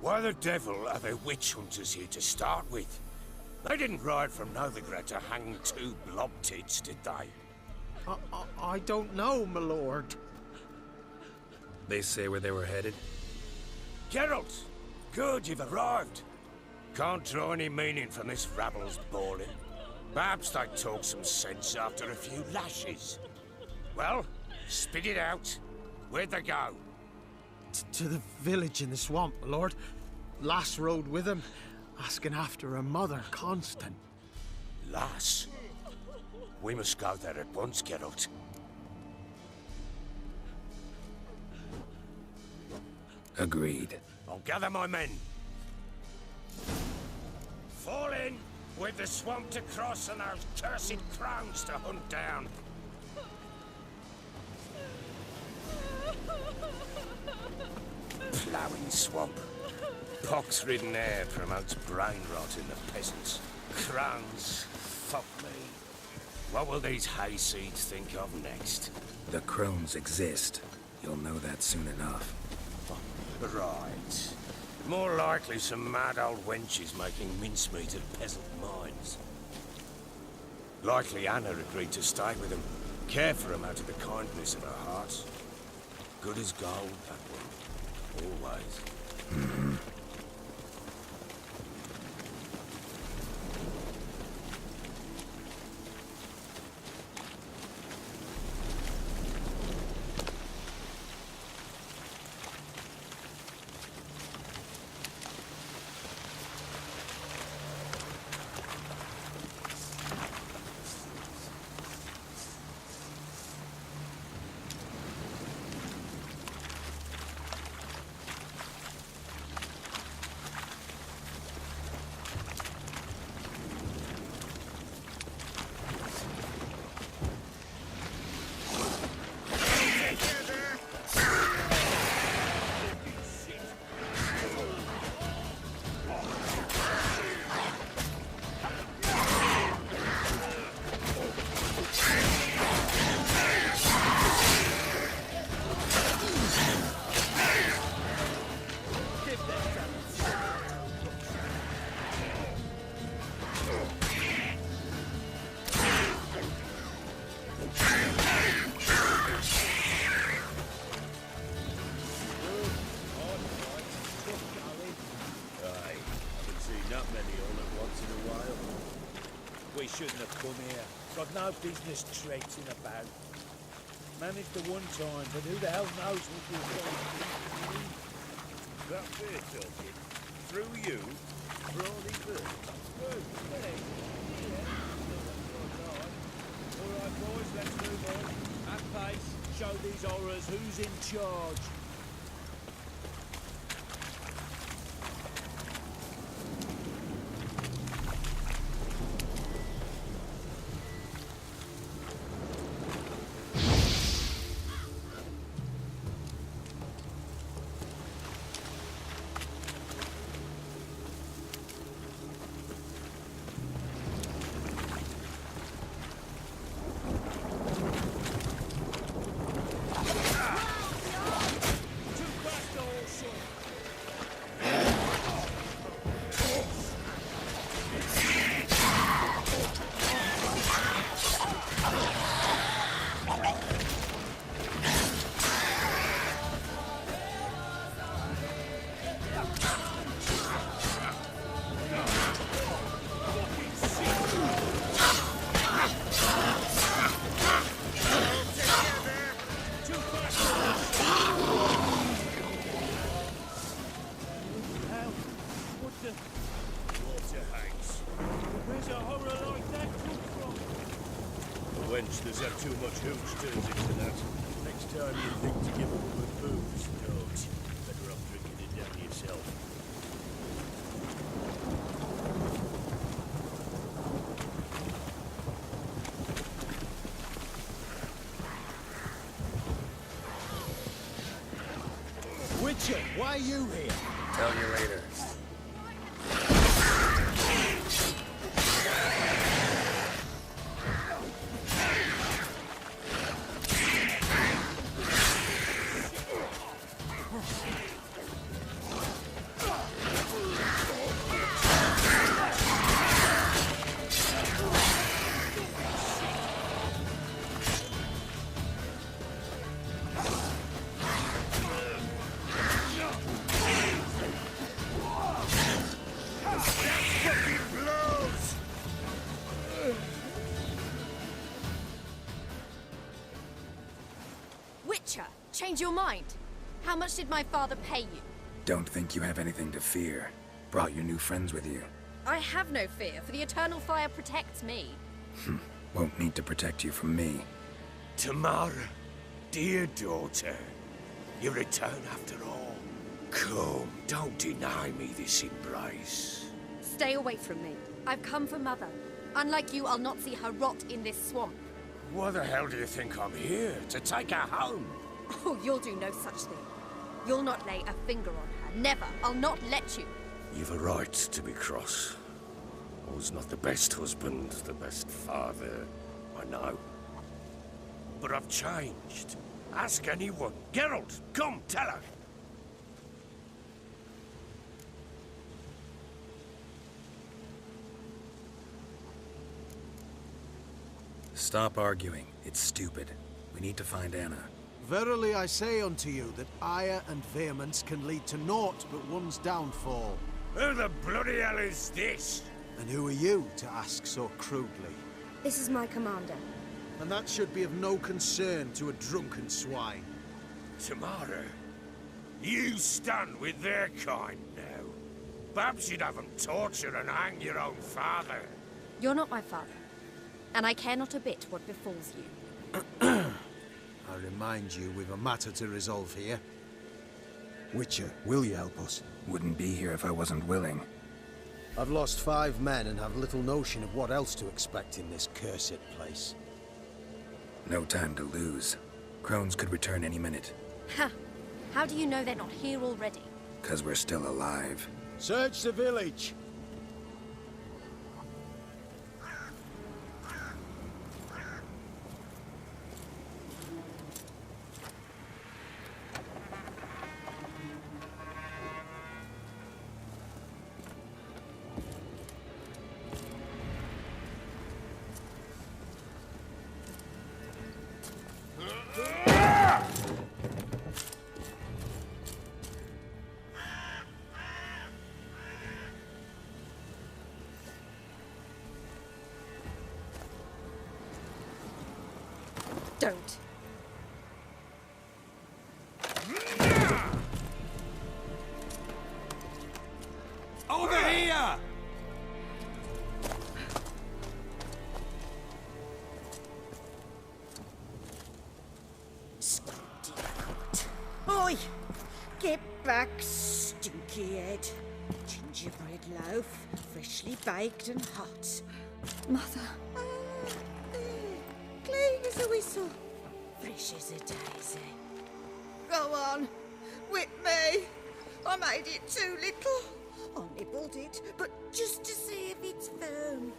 Why the devil are there witch hunters here to start with? They didn't ride from Novigrad to hang two blob tits, did they? I don't know, my lord. They say where they were headed? Geralt! Good, you've arrived. Can't draw any meaning from this rabble's bawling. Perhaps they talk some sense after a few lashes. Well, spit it out. Where'd they go? To the village in the swamp, my lord. Lass rode with him, asking after her mother, Constant. Lass? We must go there at once, Geralt. Agreed. I'll gather my men. Fall in! With the swamp to cross and those cursed crowns to hunt down. Ploughing swamp. Pox-ridden air promotes brain rot in the peasants. Crowns, fuck me. What will these hayseeds think of next? The crones exist. You'll know that soon enough. Right. More likely some mad old wenches making mincemeat of peasant minds. Likely Anna agreed to stay with them, care for them out of the kindness of her heart. Good as gold, that one. Always. Mm-hmm. We shouldn't have come here. Got no business traipsing about. Managed the one time, but who the hell knows what we'll find. That fair talking? Through you? Brawly bird? Good, hey. All right, boys, let's move on. At pace, show these horrors who's in charge. There's had too much hooch turns into that. Next time you think to give a woman booze, dogs, better off drinking it down yourself. Witcher, why are you here? Tell you later. changed your mind? How much did my father pay you? Don't think you have anything to fear. Brought your new friends with you. I have no fear, for the eternal fire protects me. Won't need to protect you from me. Tamara, dear daughter, you return after all. Come, don't deny me this embrace. Stay away from me. I've come for Mother. Unlike you, I'll not see her rot in this swamp. Why the hell do you think I'm here? To take her home? Oh, you'll do no such thing. You'll not lay a finger on her. Never. I'll not let you. You've a right to be cross. I was not the best husband, the best father, I know. But I've changed. Ask anyone. Geralt, come, tell her. Stop arguing. It's stupid. We need to find Anna. Verily I say unto you that ire and vehemence can lead to naught but one's downfall. Who the bloody hell is this? And who are you to ask so crudely? This is my commander. And that should be of no concern to a drunken swine. Tamara, you stand with their kind now. Perhaps you'd have them torture and hang your own father. You're not my father. And I care not a bit what befalls you. I remind you we've a matter to resolve here. Witcher, will you help us? Wouldn't be here if I wasn't willing. I've lost 5 men and have little notion of what else to expect in this cursed place. No time to lose. Crones could return any minute. Ha! How do you know they're not here already? 'Cause we're still alive. Search the village! Don't. Over here! Oi! Get back, stinky head. Gingerbread loaf, freshly baked and hot. Mother. Clean as a whistle, fresh as a daisy. Go on, whip me. I made it too little. I nibbled it, but just to see if it's firm.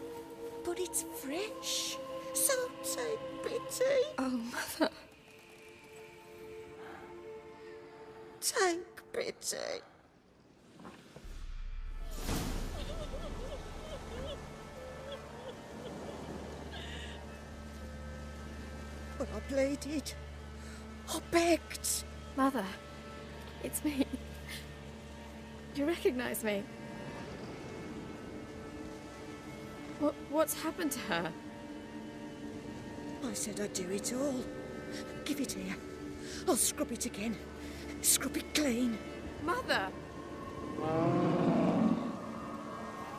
But it's fresh, so take pity. Oh, Mother. Take pity. But I pleaded. I begged. Mother. It's me. You recognize me? What's happened to her? I said I'd do it all. Give it here. I'll scrub it again. Scrub it clean. Mother!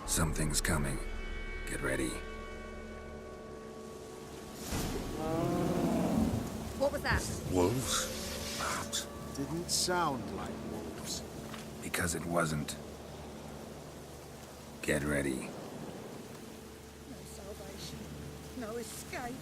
Something's coming. Get ready. What was that? Wolves? Perhaps. Didn't sound like wolves. Because it wasn't. Get ready. No salvation. No escape.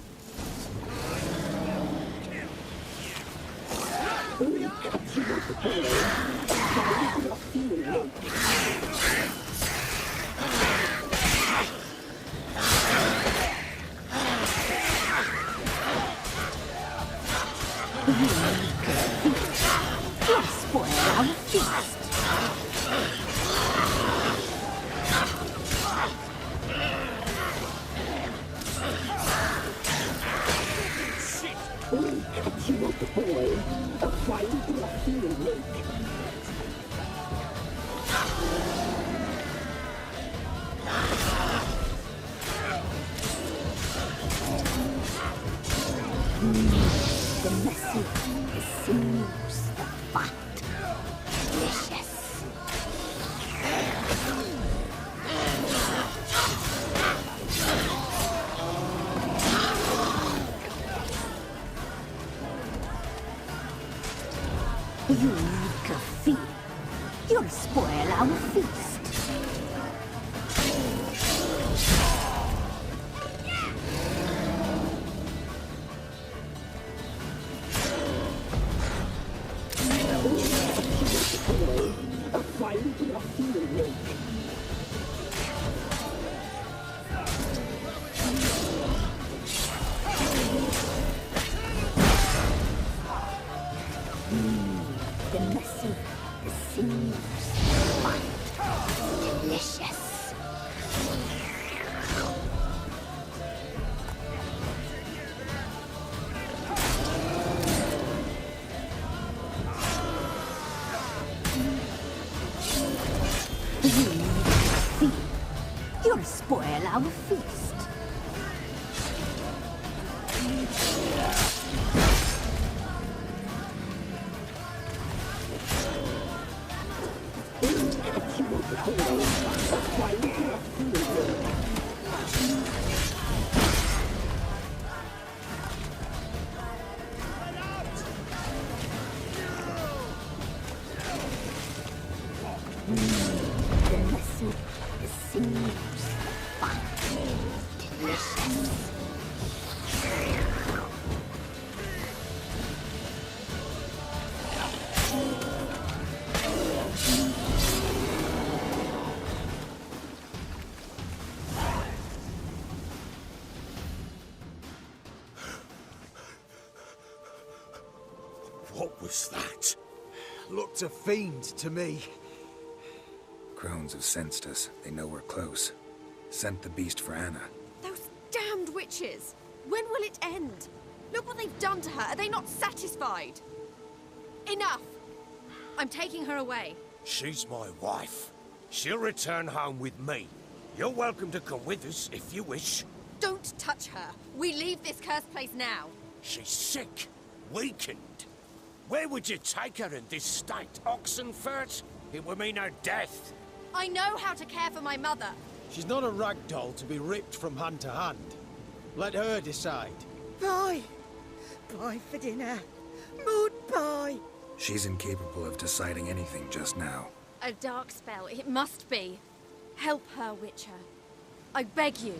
The message is sinews, the fat. Delicious. You need coffee. You'll spoil our feast. The messy, the sinews, fat, delicious. You need coffee. You'll spoil our feast. The messy, the sinews, fat, delicious. What was that? Looked a fiend to me. Crones have sensed us. They know we're close. Sent the beast for Anna. Those damned witches! When will it end? Look what they've done to her. Are they not satisfied? Enough! I'm taking her away. She's my wife. She'll return home with me. You're welcome to come with us if you wish. Don't touch her. We leave this cursed place now. She's sick, weakened. Where would you take her in this state? Oxenfurt? It would mean her death. I know how to care for my mother. She's not a rag doll to be ripped from hand to hand. Let her decide. Pie. Pie for dinner. Mud pie. She's incapable of deciding anything just now. A dark spell. It must be. Help her, Witcher. I beg you.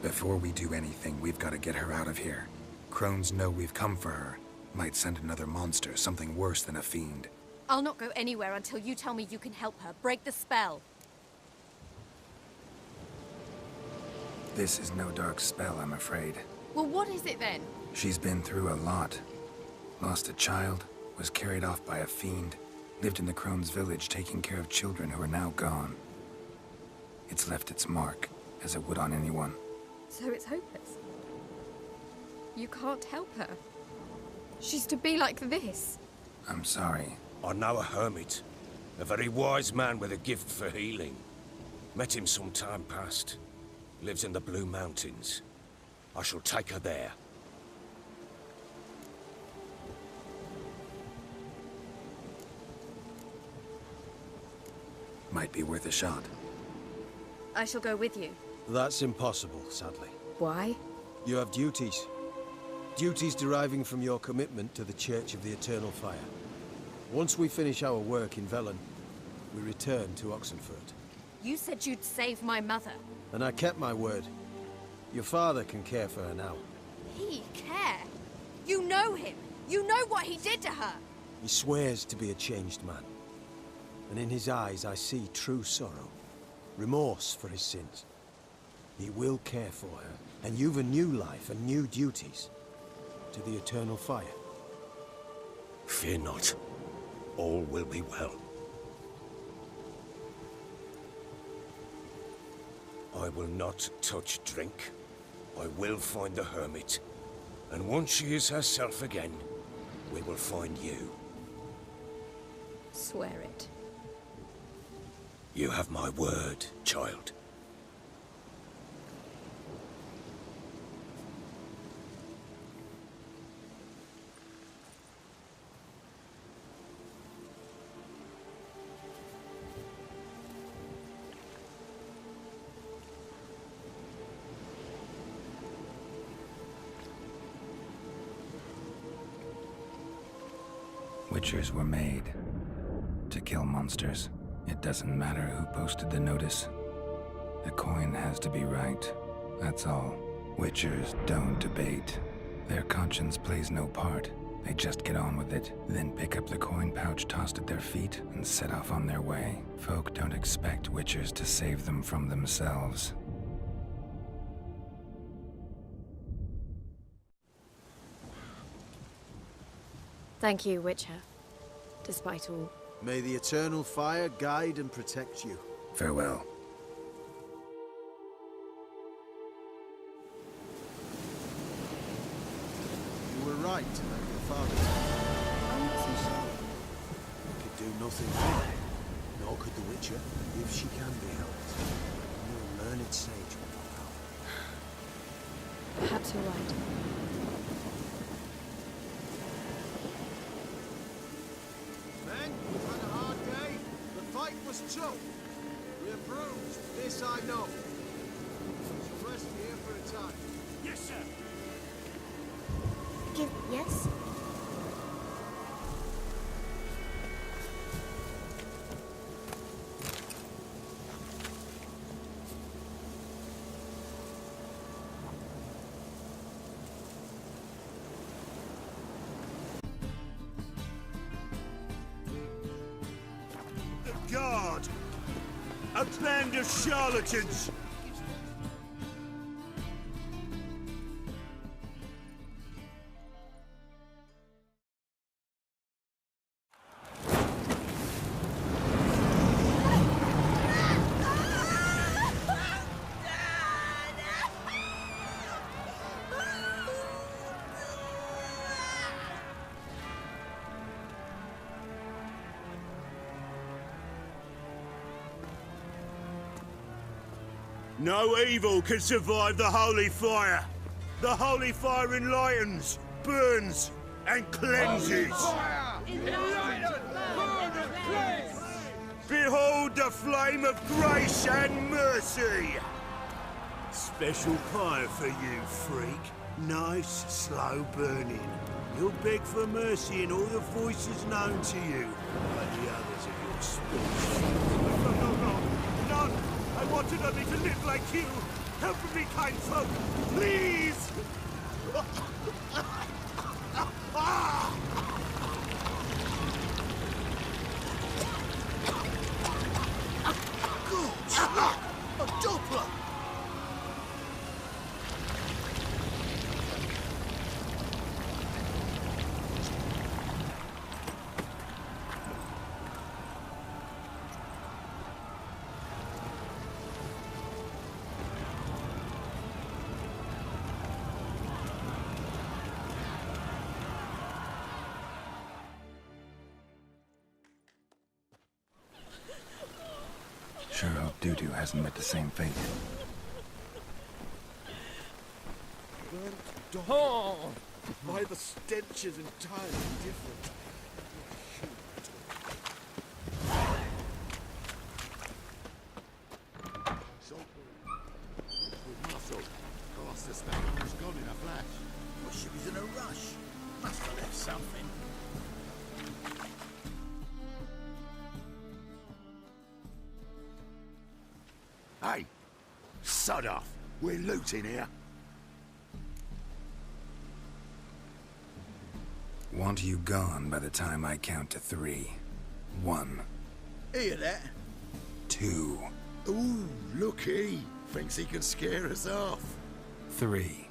Before we do anything, we've got to get her out of here. Crones know we've come for her. Might send another monster, something worse than a fiend. I'll not go anywhere until you tell me you can help her. Break the spell. This is no dark spell, I'm afraid. Well, what is it then? She's been through a lot. Lost a child, was carried off by a fiend, lived in the Crones village taking care of children who are now gone. It's left its mark, as it would on anyone. So it's hopeless. You can't help her. She's to be like this. I'm sorry. I know a hermit. A very wise man with a gift for healing. Met him some time past. Lives in the Blue Mountains. I shall take her there. Might be worth a shot. I shall go with you. That's impossible, sadly. Why? You have duties. Duties deriving from your commitment to the Church of the Eternal Fire. Once we finish our work in Velen, we return to Oxenfurt. You said you'd save my mother. And I kept my word. Your father can care for her now. He care? You know him. You know what he did to her. He swears to be a changed man. And in his eyes I see true sorrow. Remorse for his sins. He will care for her. And you've a new life and new duties. To the Eternal Fire. Fear not. All will be well. I will not touch drink. I will find the hermit. And once she is herself again, we will find you. Swear it. You have my word, child. Witchers were made to kill monsters. It doesn't matter who posted the notice. The coin has to be right. That's all. Witchers don't debate. Their conscience plays no part. They just get on with it, then pick up the coin pouch tossed at their feet and set off on their way. Folk don't expect witchers to save them from themselves. Thank you, Witcher. Despite all. May the eternal fire guide and protect you. Farewell. You were right about your father. I'm not so sure. You could do nothing for her, nor could the Witcher, if she can be helped. You're a learned sage with your power. Perhaps you're right. Men, we've had a hard day. The fight was tough. We're bruised, this I know. So rest here for a time. Yes, sir. Yes? The guard! A band of charlatans! No evil can survive the holy fire. The holy fire enlightens, burns, and cleanses. Behold the flame of grace and mercy. Special fire for you, freak. Nice, slow burning. You'll beg for mercy in all the voices known to you, like the others of your species. No. None! I wanted only to live like you! Help me, kind folk! Please! A Doppler! Sure hope Doo-Doo hasn't met the same fate. Oh! Why, the stench is entirely different. With muscle. I suspect he was gone in a flash. Well, she was in a rush. Must have left something. Hey! Sod off! We're looting here. Want you gone by the time I count to 3. 1. Hear that? 2. Ooh, look he! Thinks he can scare us off. 3.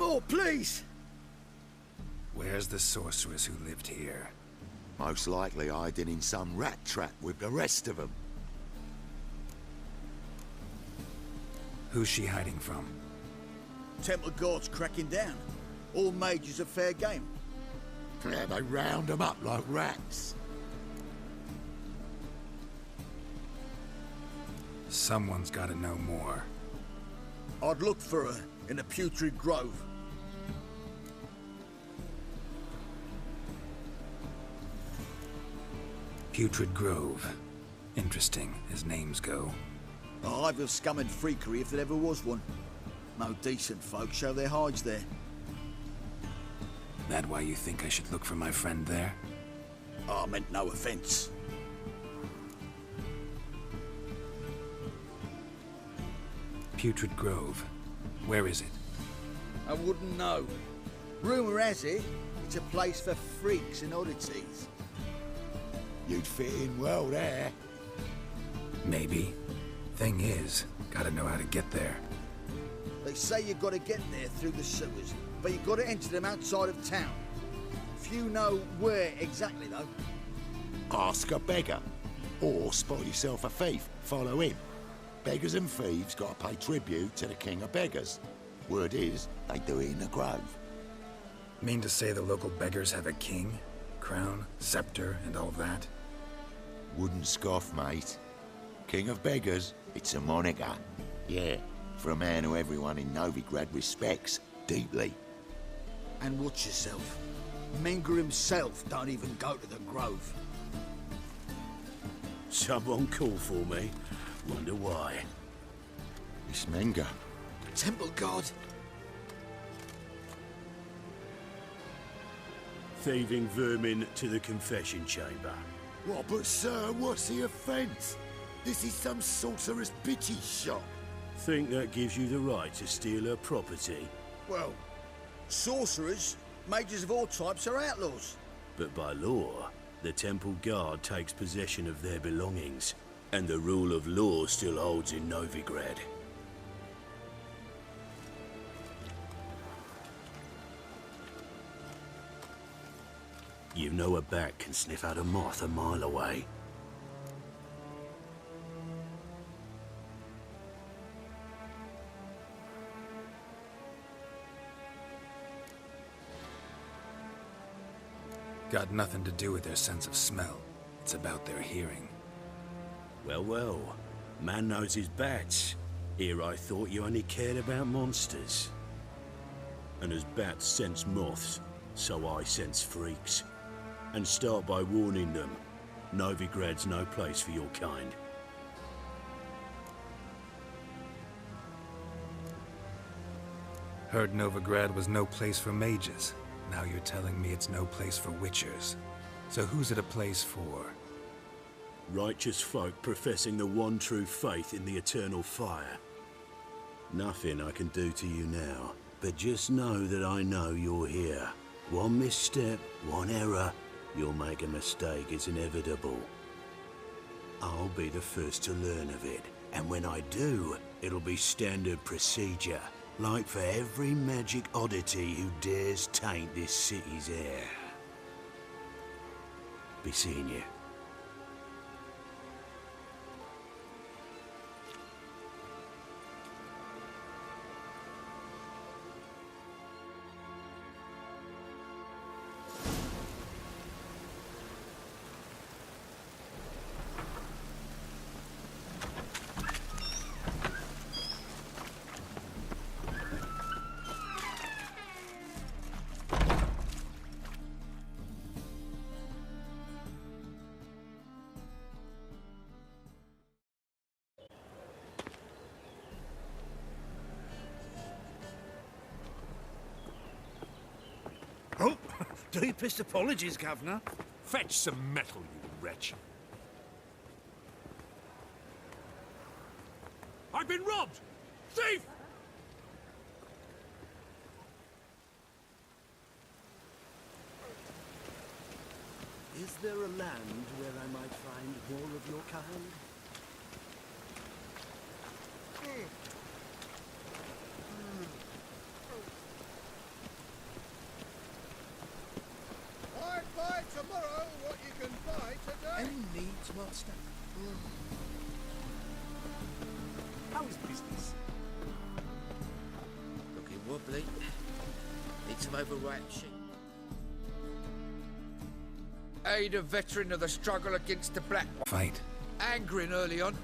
more, please! Where's the sorceress who lived here? Most likely hiding in some rat trap with the rest of them. Who's she hiding from? Temple guards cracking down. All mages are fair game. Yeah, they round them up like rats. Someone's gotta know more. I'd look for her in the Putrid Grove. Putrid Grove. Interesting, as names go. A hive of scum and freakery if there ever was one. No decent folk show their hides there. That why you think I should look for my friend there? I meant no offence. Putrid Grove. Where is it? I wouldn't know. Rumour has it, it's a place for freaks and oddities. You'd fit in well there. Maybe. Thing is, gotta know how to get there. They say you gotta get there through the sewers, but you gotta enter them outside of town. Few know where exactly, though. Ask a beggar. Or spot yourself a thief. Follow him. Beggars and thieves gotta pay tribute to the king of beggars. Word is, they do it in the grove. Mean to say the local beggars have a king? Crown, scepter, and all that? Wouldn't scoff, mate. King of beggars, it's a moniker. Yeah, for a man who everyone in Novigrad respects deeply. And watch yourself. Menger himself don't even go to the grove. Someone call for me. Wonder why. It's Menger. Temple guard. Thieving vermin to the confession chamber. What, but sir, what's the offence? This is some sorcerer's bitchy shop. Think that gives you the right to steal her property? Well, sorcerers, mages of all types are outlaws. But by law, the temple guard takes possession of their belongings, and the rule of law still holds in Novigrad. You know a bat can sniff out a moth a mile away. Got nothing to do with their sense of smell. It's about their hearing. Well, well. Man knows his bats. Here I thought you only cared about monsters. And as bats sense moths, so I sense freaks. And start by warning them. Novigrad's no place for your kind. Heard Novigrad was no place for mages. Now you're telling me it's no place for witchers. So who's it a place for? Righteous folk professing the one true faith in the eternal fire. Nothing I can do to you now, but just know that I know you're here. One misstep, one error, you'll make a mistake, it's inevitable. I'll be the first to learn of it, and when I do, it'll be standard procedure, like for every magic oddity who dares taint this city's air. Be seeing you. Oh, deepest apologies, Governor. Fetch some metal, you wretch. I've been robbed! Thief! Is there a land where I might find more of your kind? can buy today. Who needs master? How is business? Looking wobbly. Need some overripe sheep. Aid a veteran of the struggle against the Black Fight. Angering early on.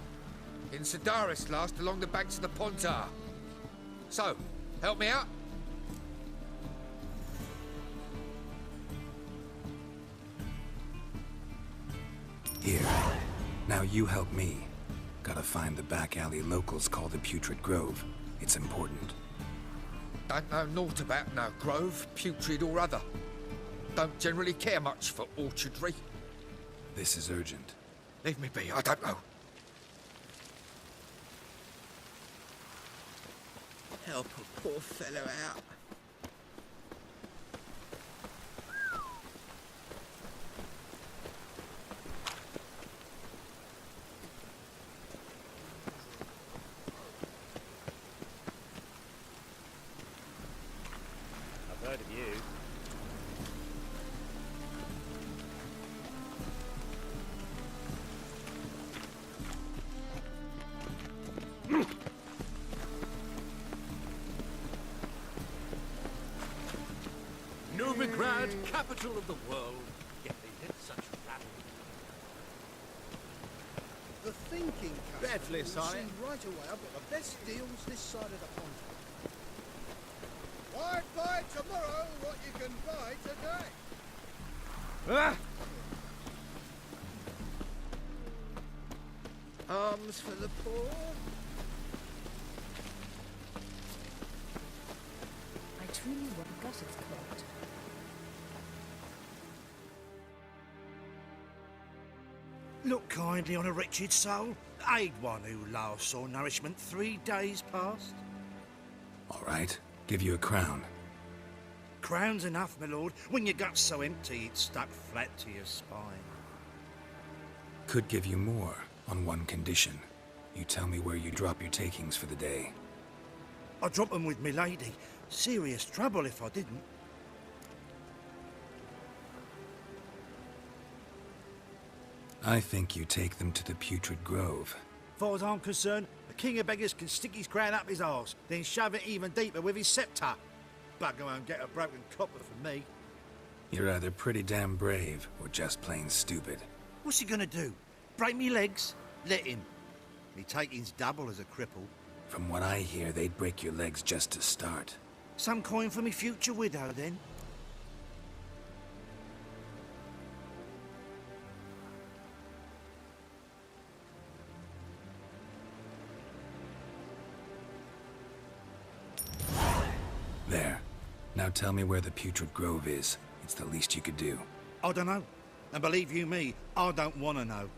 In Sedaris last, along the banks of the Pontar. So, help me out? Here. Now you help me. Gotta find the back alley locals call the Putrid Grove. It's important. Don't know naught about no grove, putrid or other. Don't generally care much for orchardry. This is urgent. Leave me be, I don't know. Help a poor fellow out. I've heard of you. Novigrad, capital of the world. Yet they let such rabble. The thinking Badly, customer will sire. see right away I've got the best deals this side of the pond. Why buy tomorrow what you can buy today? Alms for the poor. I truly would have got its coat. Look kindly on a wretched soul. Aid one who last saw nourishment 3 days past. All right. Give you a crown. Crown's enough, my lord, when your gut's so empty it's stuck flat to your spine. Could give you more, on one condition. You tell me where you drop your takings for the day. I'd drop 'em with me lady. Serious trouble if I didn't. I think you take them to the Putrid Grove. Far as I'm concerned, the king of beggars can stick his crown up his arse, then shove it even deeper with his sceptre. Bugger won't get a broken copper from me. You're either pretty damn brave, or just plain stupid. What's he gonna do? Break me legs? Let him. Me taking's double as a cripple. From what I hear, they'd break your legs just to start. Some coin for me future widow, then. There. Now tell me where the Putrid Grove is. It's the least you could do. I don't know. And believe you me, I don't want to know.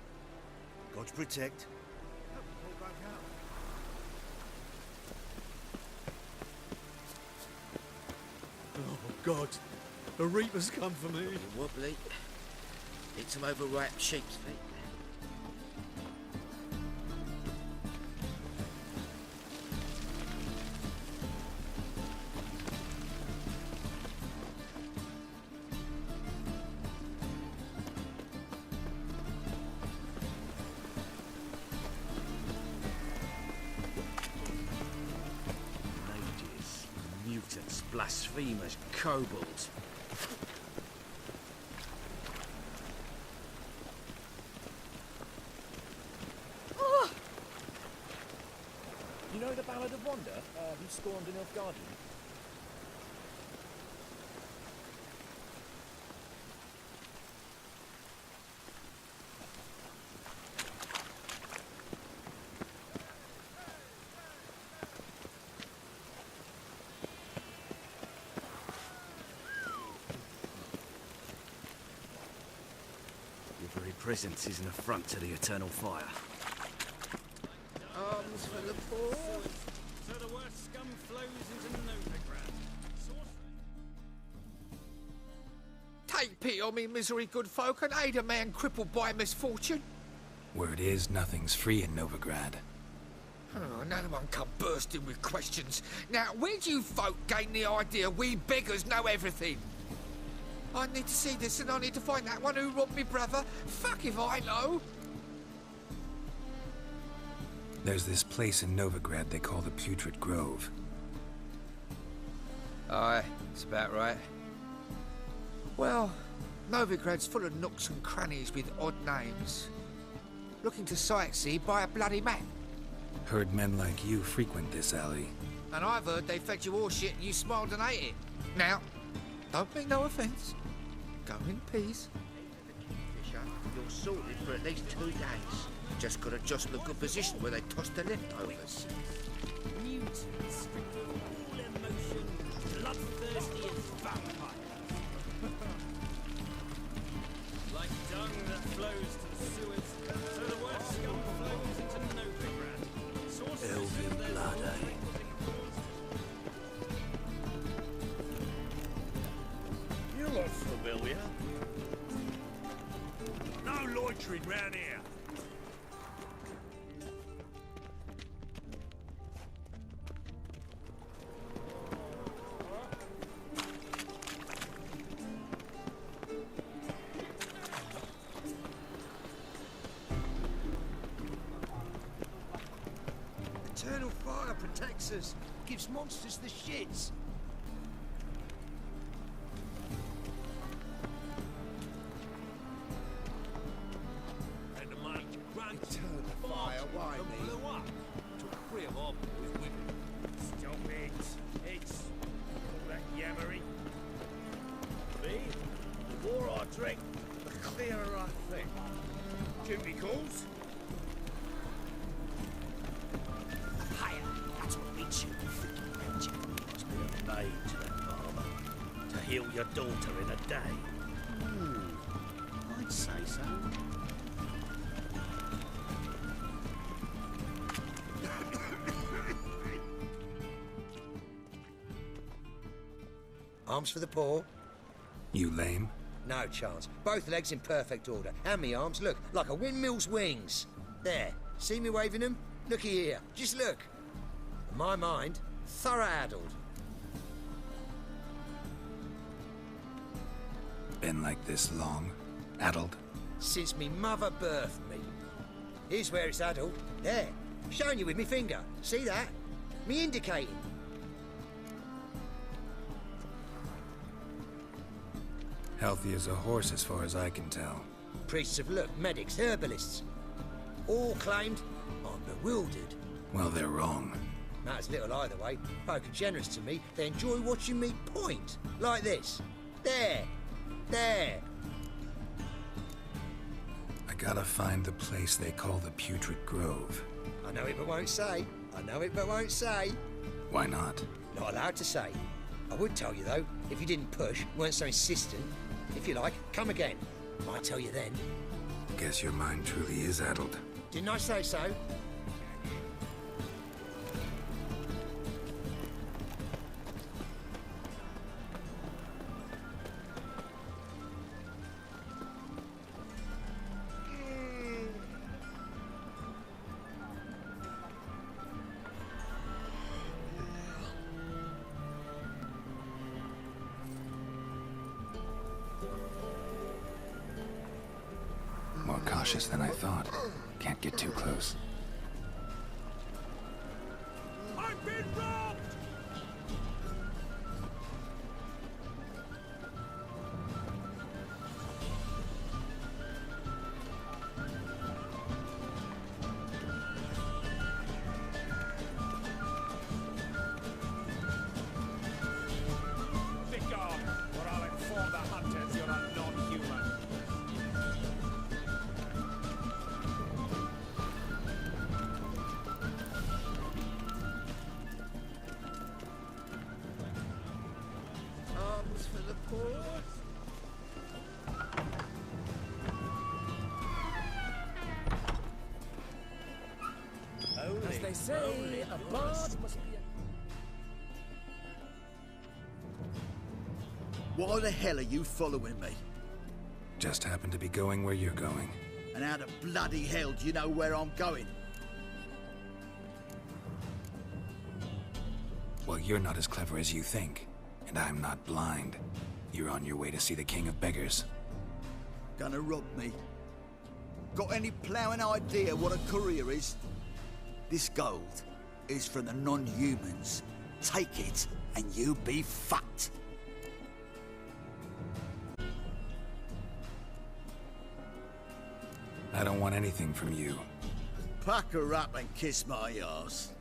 God's protect. Oh, God. The Reaper's come for me. Looking wobbly. Need some overripe sheep's feet. Mages, mutants, blasphemers, kobolds. You know the Ballad of Wanda, who scorned an Nilfgaardian? Your very presence is an affront to the eternal fire. Alms for the poor. So the worst scum flows into Novigrad. Take pity on me, misery, good folk, and aid a man crippled by misfortune. Word is, nothing's free in Novigrad. Oh, none of them come bursting with questions. Now, where do you folk gain the idea we beggars know everything? I need to see this and I need to find that one who robbed me brother. Fuck if I know. There's this place in Novigrad they call the Putrid Grove. Aye, it's about right. Well, Novigrad's full of nooks and crannies with odd names. Looking to sightsee, buy a bloody map. Heard men like you frequent this alley. And I've heard they fed you all shit and you smiled and ate it. Now, don't mean no offence. Go in peace. Fisher, you're sorted for at least 2 days. Just gotta jostle a good position where they toss the leftovers. Mutants, stripped of all emotion, bloodthirsty as vampires. Like dung that flows to the sewers, so the worst scum flows into Novigrad. Sorcerers Elven live there blood, all eh? You look familiar. No loitering round here. Eternal fire protects us. Gives monsters the shits. And the mate grunt. Turn the fire, why and me? blew up. Took 3 of our boys with him. Stop it. It's all that yammery. Me? The more I drink, the clearer I think. Duty calls. Higher. That's what beats you. Must be a maid to that barber. To heal your daughter in a day. I'd say so. Arms for the poor? You lame? No chance. Both legs in perfect order. And me arms, look, like a windmill's wings. There. See me waving them? Looky here. Just look. In my mind, thorough addled. Been like this long? Addled? Since me mother birthed me. Here's where it's addled. There. Showing you with me finger. See that? Me indicating. Healthy as a horse as far as I can tell. Priests have looked, medics, herbalists. All claimed I'm bewildered. Well, they're wrong. Matters little either way. Folk are generous to me. They enjoy watching me point. Like this. There. There. I gotta find the place they call the Putrid Grove. I know it but won't say. I know it but won't say. Why not? Not allowed to say. I would tell you though, if you didn't push, weren't so insistent. If you like, come again. Might tell you then. Guess your mind truly is addled. Didn't I say so? More cautious than I thought. Can't get too close. I've been robbed! Begone, or I'll inform the hunters you're a non-human. Arms for the poor. As they say, a bard must be Why the hell are you following me? Just happen to be going where you're going. And how the bloody hell do you know where I'm going? Well, you're not as clever as you think, and I'm not blind. You're on your way to see the King of Beggars. Gonna rob me? Got any ploughing idea what a courier is? This gold is from the non-humans. Take it, and you be fucked. I don't want anything from you. Pack her up and kiss my arse.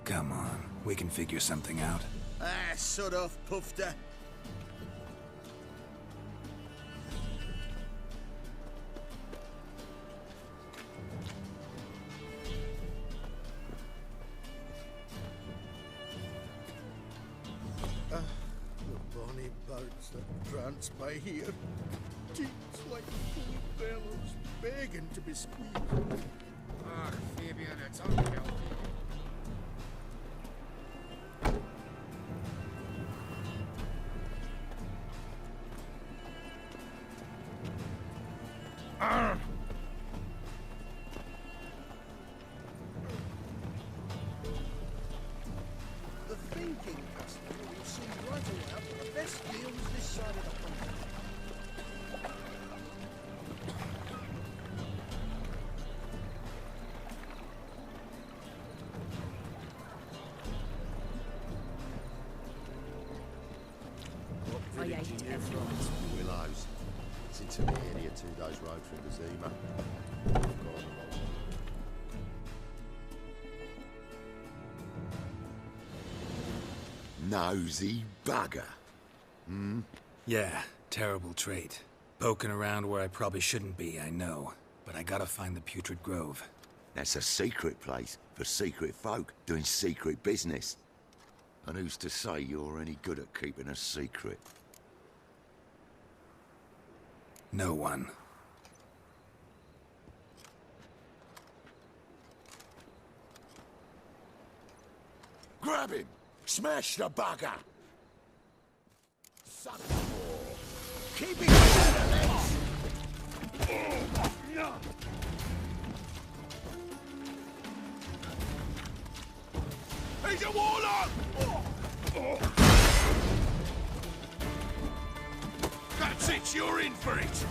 Come on, we can figure something out. Ah, sod off, Pufter. The bonny boats that prance by here. Teats like full bellows, begging to be squeezed. Ah, Fabian, it's unhealthy. The thinking customer will see right around that the best deal is this side of the pond. I ate everyone. Willows. It's into the area 2 days road from the Zima. Nosy bugger. Hmm? Yeah, terrible trait. Poking around where I probably shouldn't be, I know. But I gotta find the Putrid Grove. That's a secret place for secret folk doing secret business. And who's to say you're any good at keeping a secret? No one. Grab him! Smash the bugger! Suck more! Keep him by the legs! He's a warlock! That's it, you're in for it!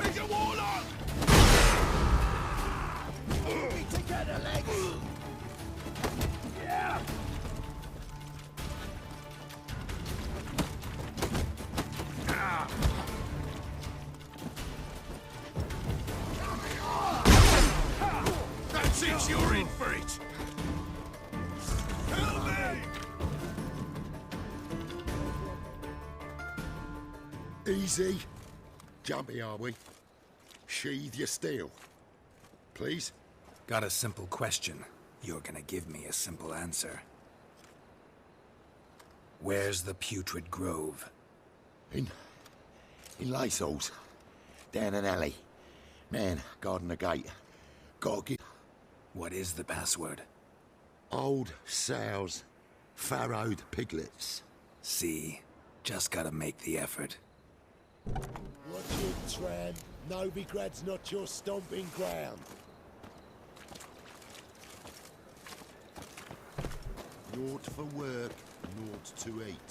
He's a warlock! Keep me together, legs! Yeah! That's it, you're in for it! Help me! Easy. Jumpy, are we? Sheathe your steel. Please? Got a simple question. You're gonna give me a simple answer. Where's the Putrid Grove? In Lacehalls. Down an alley. Man, guarding the gate. Gotta get... What is the password? Old sows. Farrowed piglets. See? Just gotta make the effort. Watch it, tramp. Novigrad's not your stomping ground. Naught for work, naught to eat.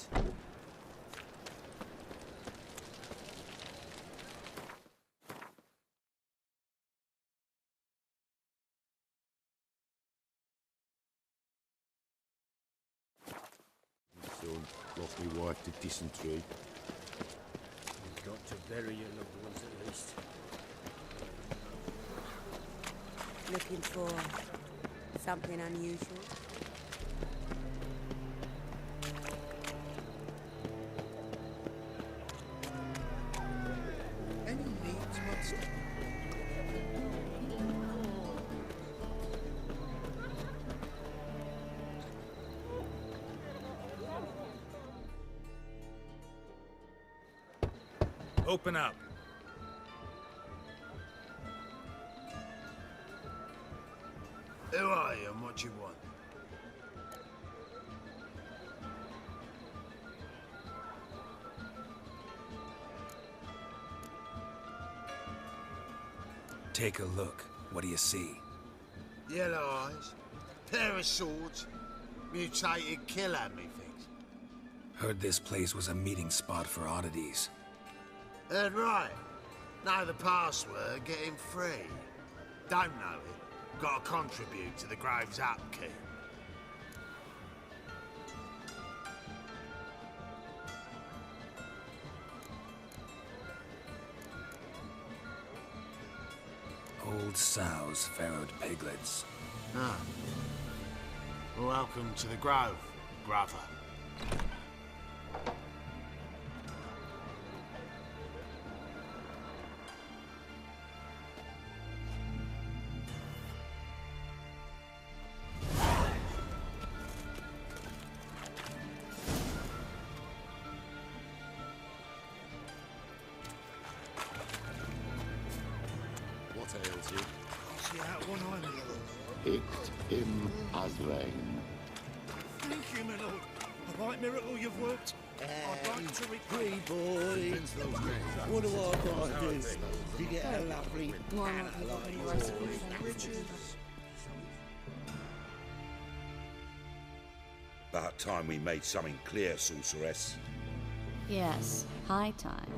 Son, lost me wife to dysentery. You've got to bury your loved ones at least. Looking for something unusual? Any needs, monster? Open up. Who are you and what you want? Take a look. What do you see? Yellow eyes, pair of swords, mutated killer, methinks. Heard this place was a meeting spot for oddities. Heard right. Know the password, get him free. Don't know it, gotta contribute to the Grove's upkeep. Old sows, farrowed piglets. Ah. Welcome to the Grove, brother. What ails you? See out one eye, my lord. Icht im Azrain. Thank you, my lord. A right miracle you've worked. I'd like to Free boy. What do I gotta do to get a lovely banner like yours? About time we made something clear, sorceress. Yes, high time.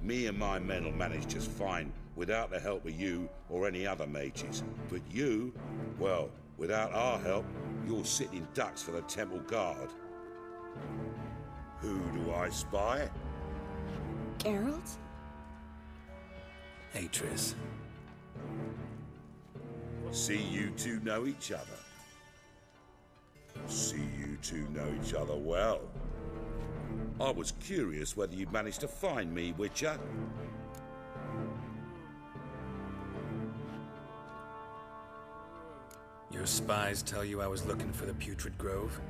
Me and my men will manage just fine without the help of you or any other mages. But you, well, without our help, you're sitting ducks for the temple guard. Who do I spy? Geralt? Hey, Triss. See you two know each other. See you two know each other well. I was curious whether you'd managed to find me, Witcher. Your spies tell you I was looking for the Putrid Grove?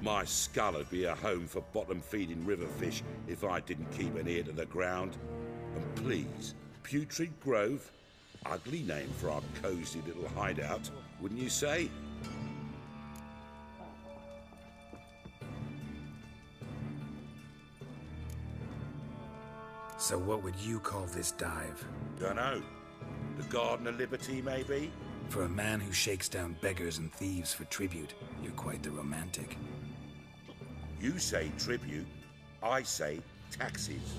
My skull would be a home for bottom-feeding river fish if I didn't keep an ear to the ground. And please, Putrid Grove? Ugly name for our cosy little hideout, wouldn't you say? So what would you call this dive? Dunno. The Garden of Liberty, maybe? For a man who shakes down beggars and thieves for tribute, you're quite the romantic. You say tribute, I say taxes.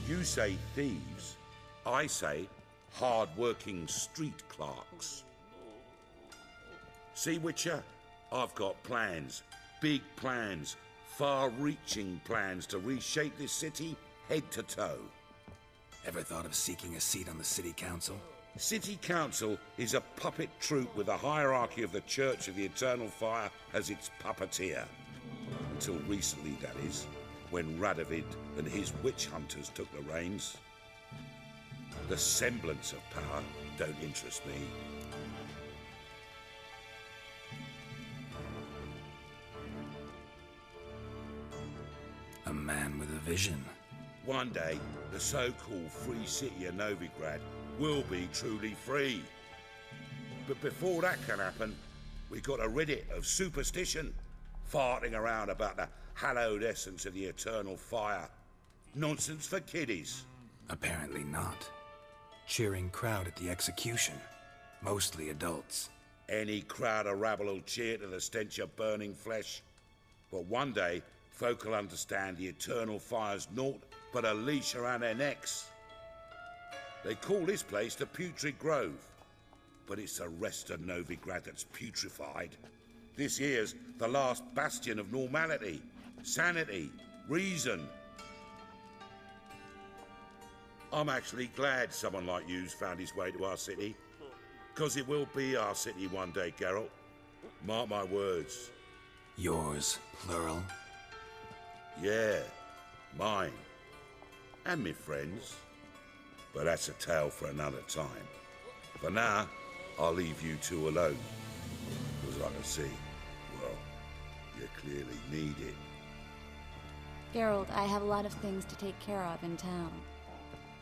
You say thieves, I say hard-working street clerks. See, Witcher, I've got plans, big plans, far-reaching plans to reshape this city head to toe. Ever thought of seeking a seat on the city council? City council is a puppet troupe with the hierarchy of the Church of the Eternal Fire as its puppeteer. Until recently, that is, when Radovid and his witch hunters took the reins. The semblance of power don't interest me. A man with a vision. One day, the so-called free city of Novigrad will be truly free. But before that can happen, we got to rid it of superstition, farting around about the hallowed essence of the eternal fire. Nonsense for kiddies. Apparently not. Cheering crowd at the execution. Mostly adults. Any crowd of rabble will cheer to the stench of burning flesh. But one day, folk will understand the eternal fire's naught but a leash around their necks. They call this place the Putrid Grove, but it's the rest of Novigrad that's putrefied. This here's the last bastion of normality, sanity, reason. I'm actually glad someone like you's found his way to our city, because it will be our city one day, Geralt. Mark my words. Yours, plural? Yeah, mine. And me friends. But that's a tale for another time. For now, I'll leave you two alone. Because I can see, well, you clearly need it. Geralt, I have a lot of things to take care of in town.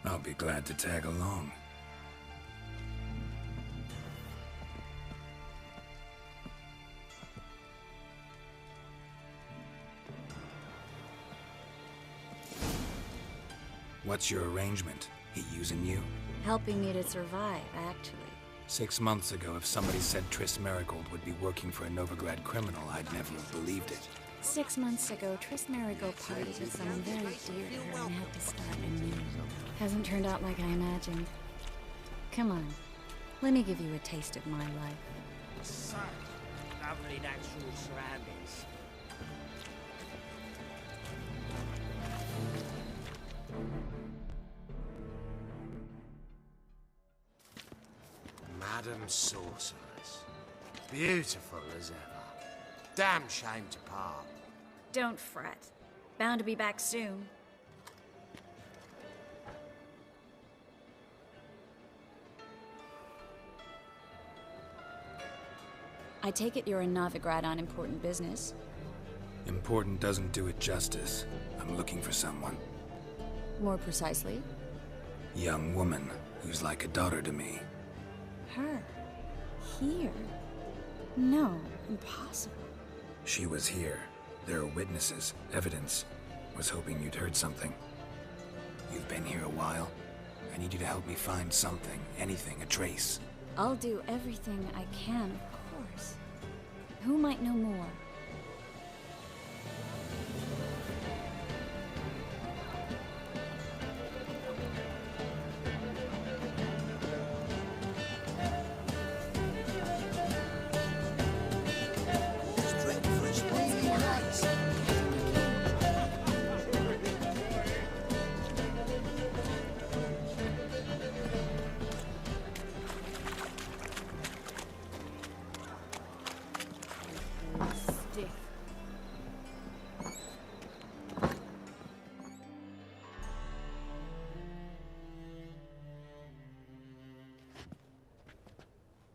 I'll be glad to tag along. What's your arrangement? He using you? Helping me to survive, actually. 6 months ago, if somebody said Triss Marigold would be working for a Novigrad criminal, I'd never have believed it. 6 months ago, Triss Marigold partied with someone very dear to her and had to start anew. Hasn't turned out like I imagined. Come on, let me give you a taste of my life. So, lovely natural surroundings. Madam Sorceress. Beautiful as ever. Damn shame to part. Don't fret. Bound to be back soon. I take it you're a Novigrad on important business. Important doesn't do it justice. I'm looking for someone. More precisely? Young woman who's like a daughter to me. Her? Here? No, impossible. She was here. There are witnesses, evidence. Was hoping you'd heard something. You've been here a while. I need you to help me find something, anything, a trace. I'll do everything I can, of course. Who might know more?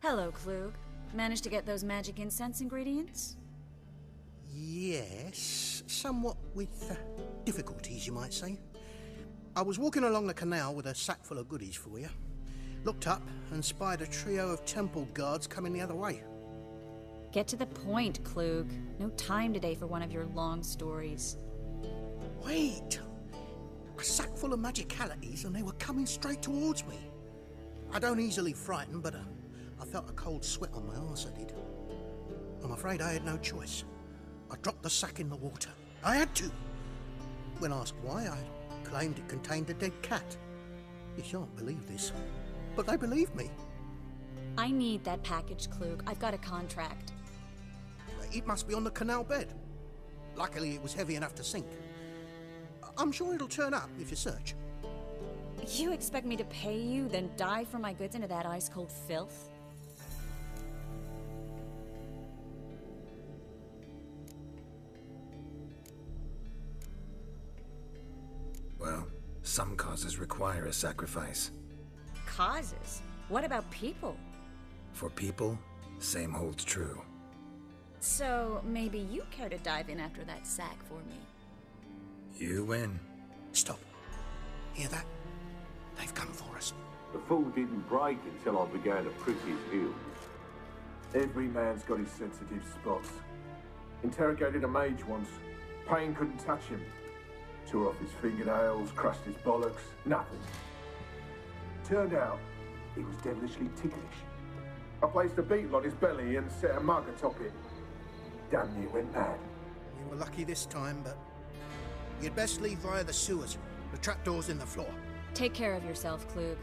Hello, Klug. Managed to get those magic incense ingredients? Yes, somewhat with difficulties, you might say. I was walking along the canal with a sack full of goodies for you. Looked up and spied a trio of temple guards coming the other way. Get to the point, Klug. No time today for one of your long stories. Wait! A sack full of magicalities and they were coming straight towards me. I don't easily frighten, but I felt a cold sweat on my arse, I did. I'm afraid I had no choice. I dropped the sack in the water. I had to. When asked why, I claimed it contained a dead cat. You shan't believe this, but they believed me. I need that package, Klug. I've got a contract. It must be on the canal bed. Luckily, it was heavy enough to sink. I'm sure it'll turn up if you search. You expect me to pay you, then dive for my goods into that ice-cold filth? Well, some causes require a sacrifice. Causes? What about people? For people, same holds true. So, maybe you care to dive in after that sack for me? You win. Stop. Hear that? They've come for us. The fall didn't break until I began to prick his heels. Every man's got his sensitive spots. Interrogated a mage once. Pain couldn't touch him. Tore off his fingernails, crushed his bollocks, nothing. Turned out, he was devilishly ticklish. I placed a beetle on his belly and set a mug atop it. Damn near went mad. You were lucky this time, but you'd best leave via the sewers. The trapdoor's in the floor. Take care of yourself, Klug.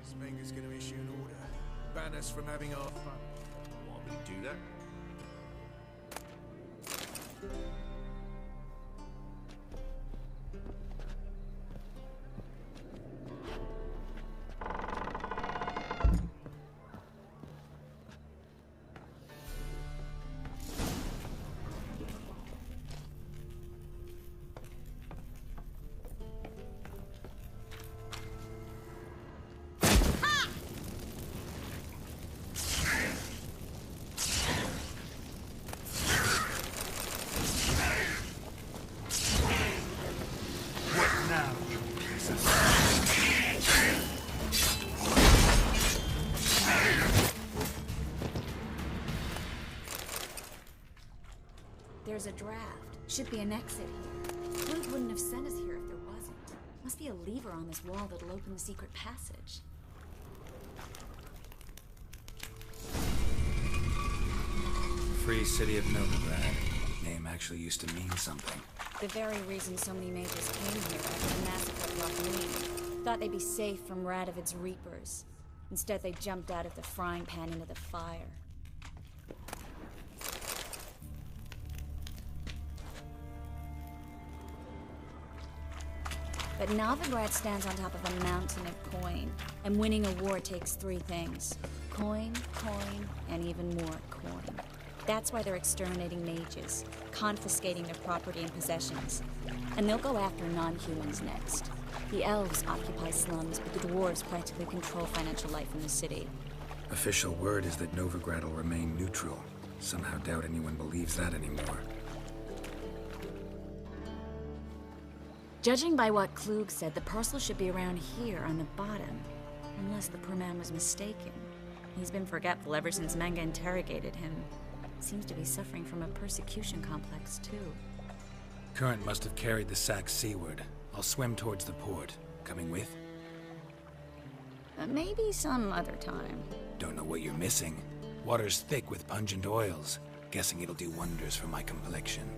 Spenger's going to issue an order. Ban us from having our fun. Want me to do that? there's a draft. Should be an exit here. Klug wouldn't have sent us here if there wasn't. Must be a lever on this wall that'll open the secret passage. Free City of Novigrad. Name actually used to mean something. The very reason so many mages came here after the massacre of Loch. Thought they'd be safe from Radovid's reapers. Instead, they jumped out of the frying pan into the fire. But Novigrad stands on top of a mountain of coin, and winning a war takes 3 things. Coin, coin, and even more coin. That's why they're exterminating mages, confiscating their property and possessions. And they'll go after non-humans next. The elves occupy slums, but the dwarves practically control financial life in the city. Official word is that Novigrad will remain neutral. Somehow doubt anyone believes that anymore. Judging by what Klug said, the parcel should be around here on the bottom. Unless the poor man was mistaken. He's been forgetful ever since Manga interrogated him. Seems to be suffering from a persecution complex, too. Current must have carried the sack seaward. I'll swim towards the port. Coming with? Maybe some other time. Don't know what you're missing. Water's thick with pungent oils. Guessing it'll do wonders for my complexion.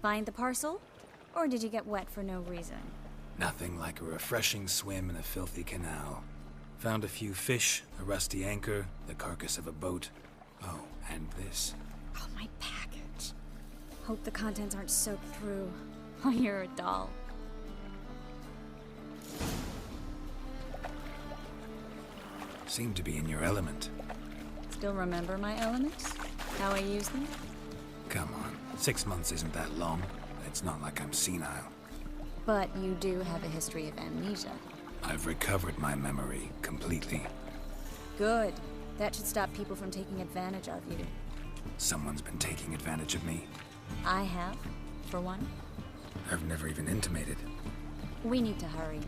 Find the parcel? Or did you get wet for no reason? Nothing like a refreshing swim in a filthy canal. Found a few fish, a rusty anchor, the carcass of a boat. Oh, and this. Oh, my package. Hope the contents aren't soaked through. Oh, you're a doll. Seem to be in your element. Still remember my elements? How I use them? Come on, 6 months isn't that long. It's not like I'm senile. But you do have a history of amnesia. I've recovered my memory completely. Good. That should stop people from taking advantage of you. Someone's been taking advantage of me. I have, for one. I've never even intimated. We need to hurry.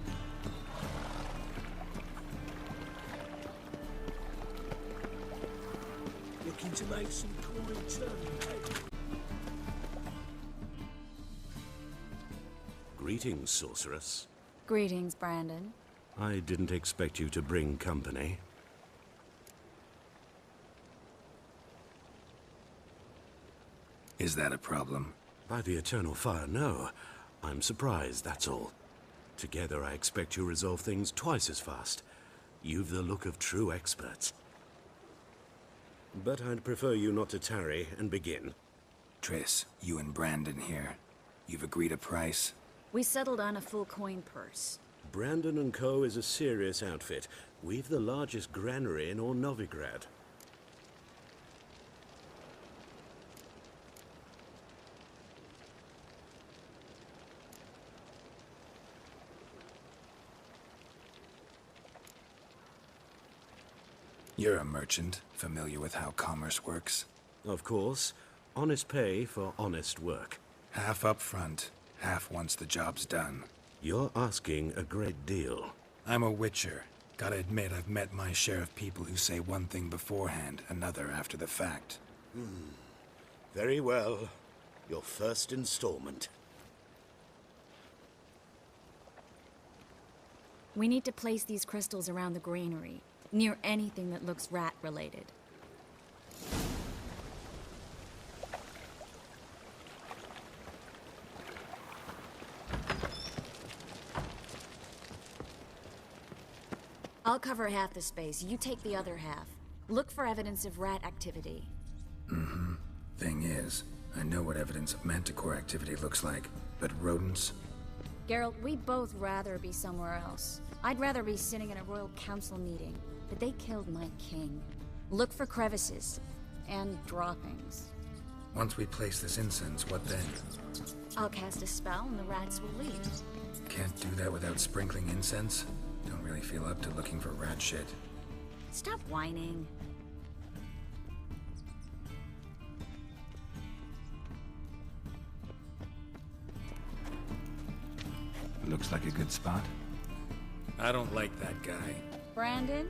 Looking to make some coin turn. Greetings, sorceress. Greetings, Brandon. I didn't expect you to bring company. Is that a problem? By the eternal fire, no. I'm surprised, that's all. Together, I expect you resolve things twice as fast. You've the look of true experts. But I'd prefer you not to tarry and begin. Triss, you and Brandon here. You've agreed a price? We settled on a full coin purse. Brandon & Co. is a serious outfit. We've the largest granary in all Novigrad. You're a merchant, familiar with how commerce works? Of course. Honest pay for honest work. Half up front, half once the job's done. You're asking a great deal. I'm a witcher. Gotta admit, I've met my share of people who say one thing beforehand, another after the fact. Very well. Your first installment. We need to place these crystals around the granary, near anything that looks rat-related. I'll cover half the space, you take the other half. Look for evidence of rat activity. Mm-hmm. Thing is, I know what evidence of manticore activity looks like, but rodents? Geralt, we'd both rather be somewhere else. I'd rather be sitting in a royal council meeting, but they killed my king. Look for crevices, and droppings. Once we place this incense, what then? I'll cast a spell and the rats will leave. Can't do that without sprinkling incense? Don't really feel up to looking for rat shit. Stop whining. Looks like a good spot. I don't like that guy. Brandon?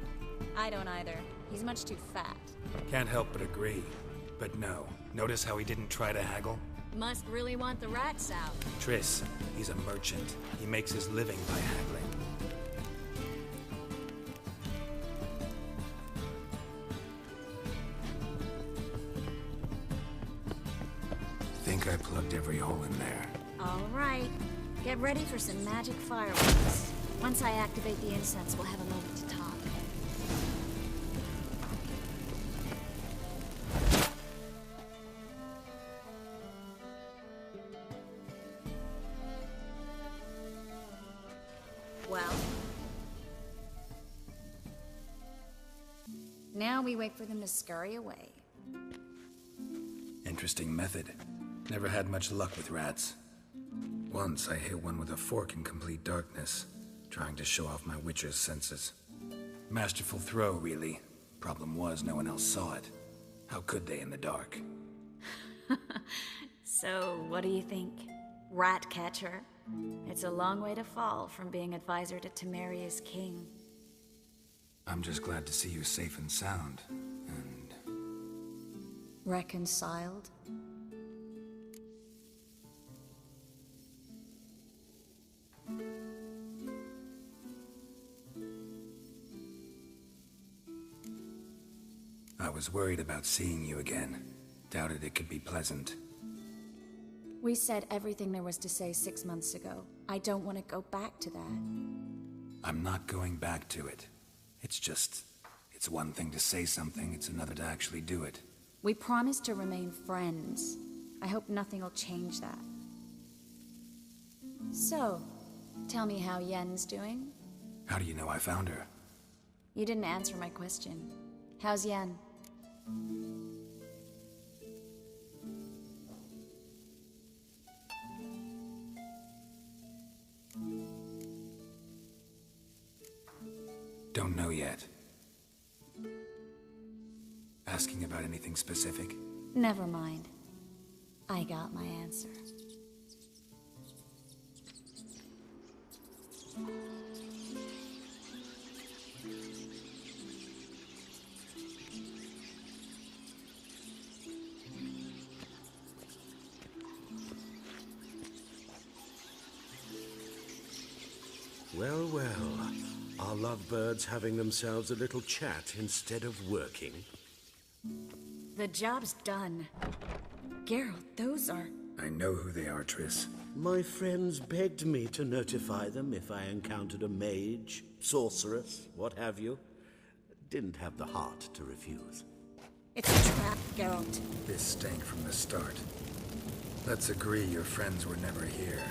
I don't either. He's much too fat. Can't help but agree. But no. Notice how he didn't try to haggle? Must really want the rats out. Triss, he's a merchant. He makes his living by haggling. Think I plugged every hole in there. All right. Get ready for some magic fireworks. Once I activate the incense, we'll have a moment to talk. Well? Now we wait for them to scurry away. Interesting method. Never had much luck with rats. Once I hit one with a fork in complete darkness, trying to show off my witcher's senses. Masterful throw, really. Problem was, no one else saw it. How could they in the dark? So, what do you think? Rat catcher? It's a long way to fall from being advisor to Temeria's king. I'm just glad to see you safe and sound, and... Reconciled? I was worried about seeing you again. Doubted it could be pleasant. We said everything there was to say 6 months ago. I don't want to go back to that. I'm not going back to it. It's just... it's one thing to say something, it's another to actually do it. We promised to remain friends. I hope nothing will change that. So, tell me how Yen's doing? How do you know I found her? You didn't answer my question. How's Yen? Don't know yet. Asking about anything specific? Never mind. I got my answer. Well, well. Are lovebirds having themselves a little chat instead of working? The job's done. Geralt, those are... I know who they are, Triss. My friends begged me to notify them if I encountered a mage, sorceress, what have you. Didn't have the heart to refuse. It's a trap, Geralt. This stank from the start. Let's agree your friends were never here.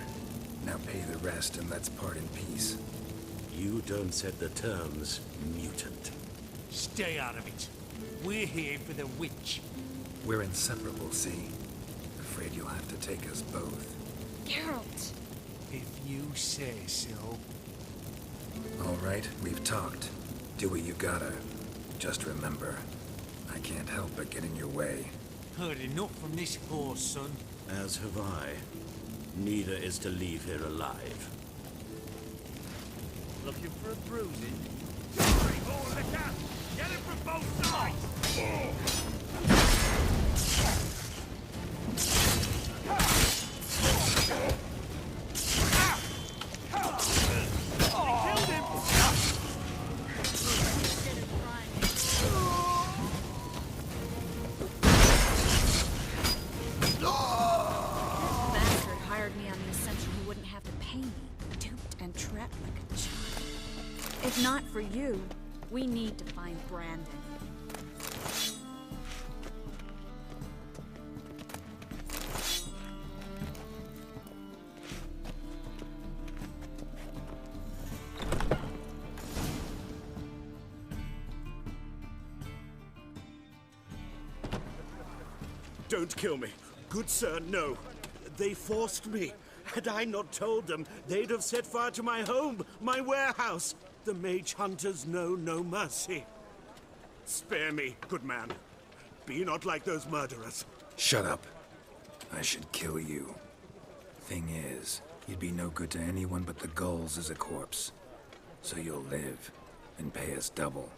Now pay the rest and let's part in peace. You don't set the terms, mutant. Stay out of it. We're here for the witch. We're inseparable, see? Afraid you'll have to take us both. Geralt! If you say so. All right, we've talked. Do what you gotta. Just remember, I can't help but get in your way. Heard enough from this horse, son. As have I. Neither is to leave here alive. Looking for a bruising? Get it from both sides! If not for you, we need to find Brandon. Don't kill me. Good sir, no. They forced me. Had I not told them, they'd have set fire to my home, my warehouse. The mage hunters know no mercy. Spare me, good man. Be not like those murderers. Shut up. I should kill you. Thing is, you'd be no good to anyone but the gulls as a corpse. So you'll live and pay us double.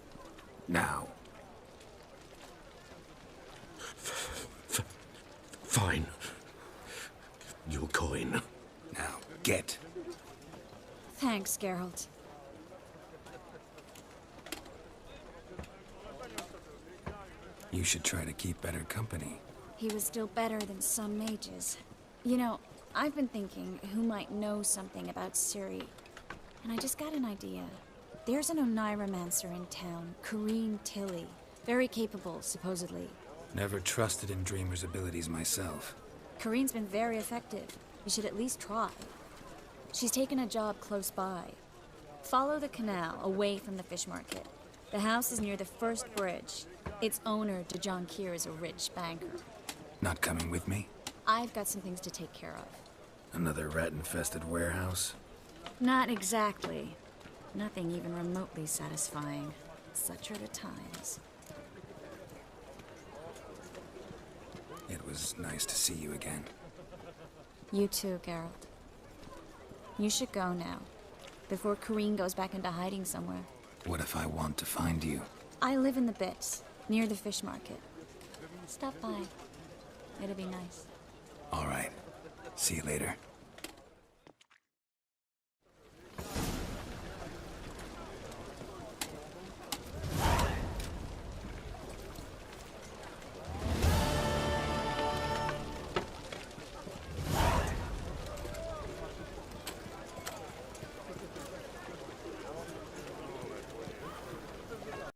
Now. Fine. Your coin. Now, get. Thanks, Geralt. You should try to keep better company. He was still better than some mages. You know, I've been thinking who might know something about Ciri. And I just got an idea. There's an Oneiromancer in town, Corrine Tilly. Very capable, supposedly. Never trusted in Dreamer's abilities myself. Corrine's been very effective. You should at least try. She's taken a job close by. Follow the canal, away from the fish market. The house is near the first bridge. Its owner, John Keir, is a rich banker. Not coming with me? I've got some things to take care of. Another rat-infested warehouse? Not exactly. Nothing even remotely satisfying. Such are the times. It was nice to see you again. You too, Geralt. You should go now, before Corrine goes back into hiding somewhere. What if I want to find you? I live in the Bits, near the fish market. Stop by. It'll be nice. All right. See you later.